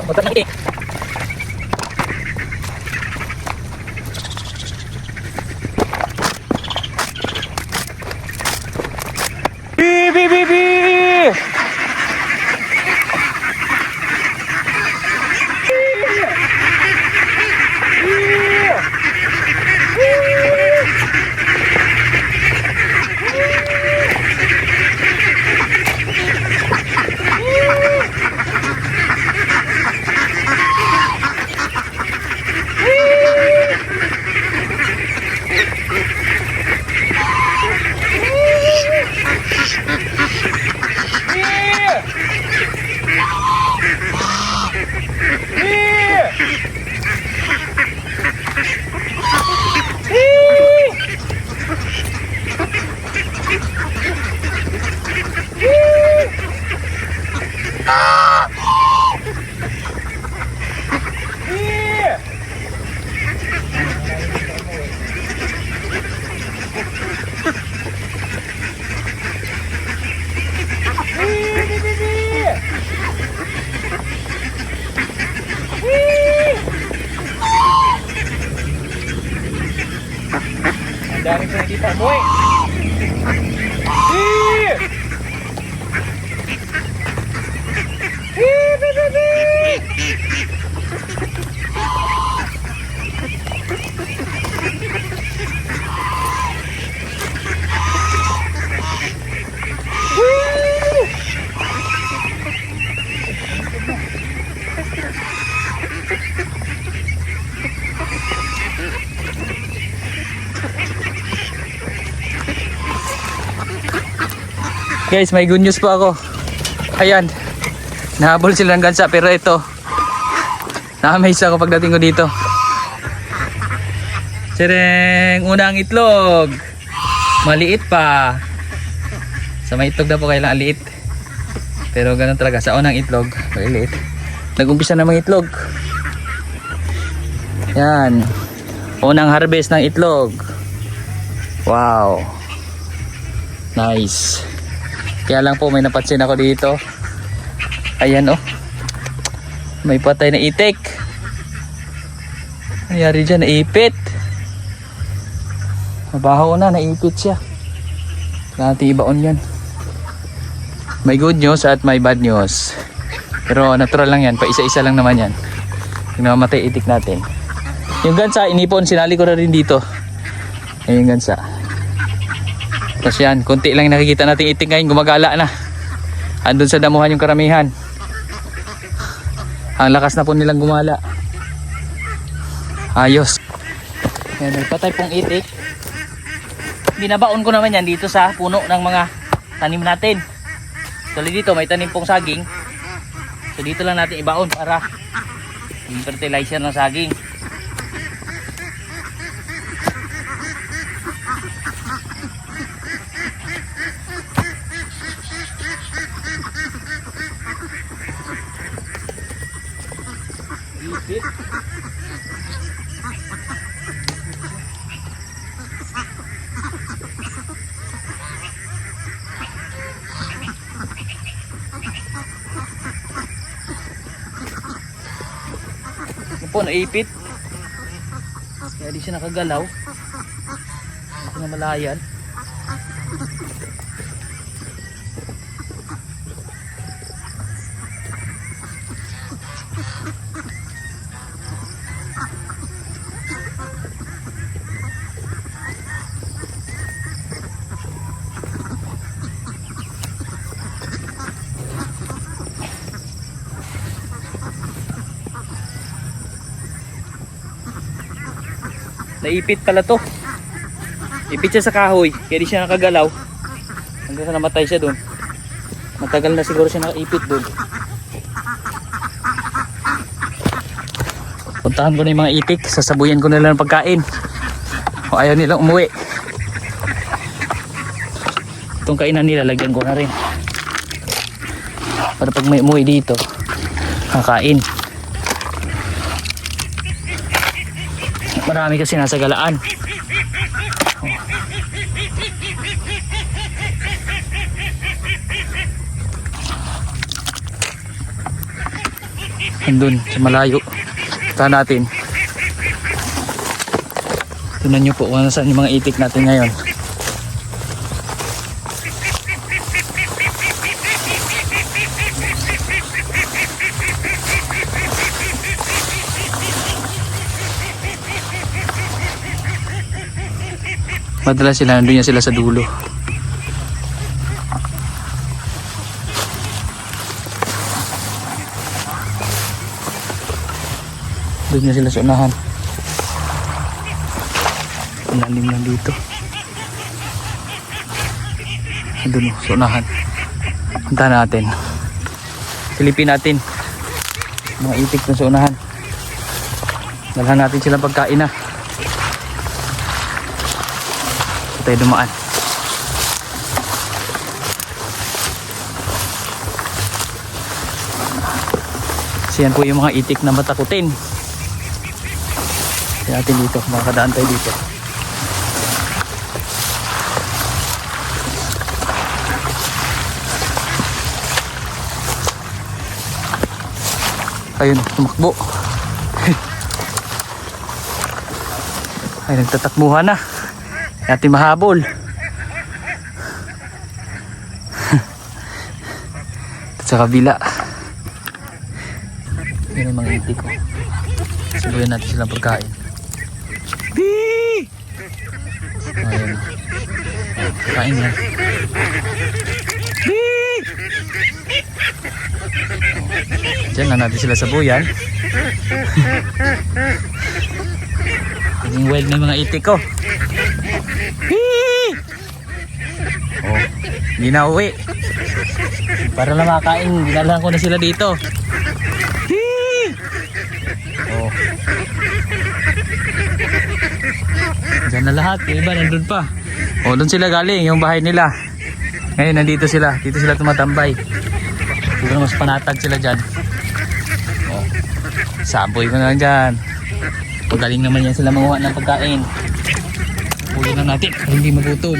Butat ng itik. Bi! Dami ko nakita mo eh. Guys, may good news po ako. Ayan, nahabol sila ng gansa, pero ito, na-amaze ako pagdating ko dito. Sireng, unang itlog. Maliit pa. Sa may itlog na po kailangan liit. Pero ganun talaga, sa unang itlog, maliit. Nag-umpisa na mga itlog. Yan, unang harvest ng itlog. Wow, nice. Kaya lang po may napansin ako dito. Ayan oh, may patay na itik. Nangyari dyan, naipit. Mabaho na, naipit siya. Natin ibaon yan. May good news at may bad news. Pero natural lang yan, pa isa-isa lang naman yan. Yung namatay itik natin. Yung gansa, inipon, sinali ko na rin dito. Ayun yung gansa. Tapos yan, konti lang nakikita natin itik ngayon, gumagala na. Andun sa damuhan yung karamihan. Ang lakas na po nilang gumala. Ayos. Yan, may patay pong itik. Binabaon ko naman yan dito sa puno ng mga tanim natin. Tuloy dito, may tanim pong saging. So dito lang natin ibaon para yung fertilizer ng saging. Ipit. Ito po, naipit. Kaya di siya nakagalaw. Ito na malayan. Naipit pala to. Ipit siya sa kahoy, kaya di siya nakagalaw. Hanggang sa namatay siya doon. Matagal na siguro siya nakaipit doon. Puntahan ko na yung mga itik, sasabuyan ko na lang ng pagkain. O ayaw nilang umuwi. Itong kainan nila, lagyan ko na rin. Para pag may umuwi dito, kakain. Marami kasi nasa galaan. andun sa malayo. Punta natin. Tingnan nyo po kung saan yung mga itik natin ngayon. Madalas sila, nandun yan sila sa dulo. Doon na sila sa unahan. Lalim lang dito. Doon sa unahan. Punta natin. Silipin natin. Mga itik doon sa unahan. Dalhan natin silang pagkain na. Tayo dumaan. So yan po yung mga itik na matakutin. Tignan natin dito, makakadaan tayo dito. Ayun, tumakbo. Ay, nagtatakbuhan na. Natin mahabol. Sa kabila. Yan ang mga itik ko. Subuyan natin silang pagkain. Bee! Ayan. Kain yan. Bee! Diyan na natin sila sabuyan. Yung wild na yung mga itik ko. Oh, hindi na uwi. Para lang makain, dinalahan ko na sila dito. Oh. Diyan na lahat, yung iba nandun pa. Oh, doon sila galing, yung bahay nila. Ngayon nandito sila, dito sila tumatambay. Siguro mas panatag sila dyan. Oh. Saboy ko na lang dyan. Magaling naman yan sila manguha ng pagkain. Huli lang natin, hindi magutom.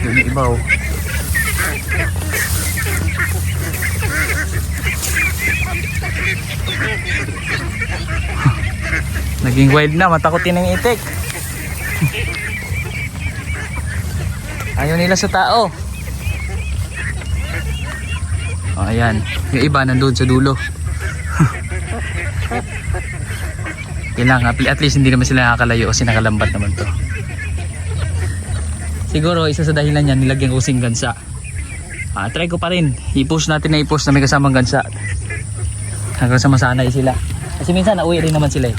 Yung iba oh. Naging wild na, matakotin ng itik. Ayaw nila sa tao. Oh, ayan. Yung iba nandun sa dulo. Yan lang, at least hindi naman sila nakakalayo kasi nakalambat naman to. Siguro isa sa dahilan yan, nilagyan ko kasing gansa. Try ko pa rin, i-push natin na i-push na may kasamang gansa. Hanggang sa masanay sila. Kasi minsan nauwi rin naman sila eh.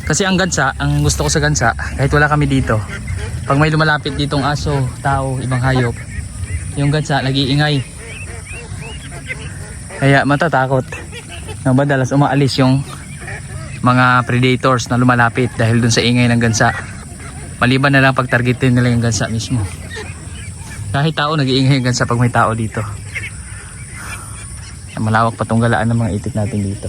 Kasi ang gansa, ang gusto ko sa gansa, kahit wala kami dito, pag may lumalapit ditong aso, tao, ibang hayop, yung gansa nag-iingay. Kaya matatakot. Madalas umaalis yung mga predators na lumalapit dahil dun sa ingay ng gansa. Maliban na lang pag targetin nila yung gansa mismo. Kahit tao, nag-iingay yung gansa pag may tao dito. Malawak pa tong galaan ng mga itik natin dito.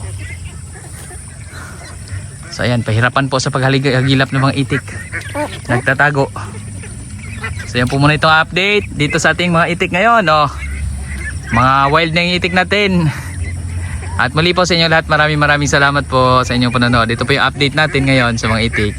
So ayan, pahirapan po sa paghagilap ng mga itik. Nagtatago. So yan po muna itong update dito sa ating mga itik ngayon. Oh. Mga wild na yung itik natin. At muli po sa inyo lahat, maraming salamat po sa inyong panonood. Ito po yung update natin ngayon sa mga itik.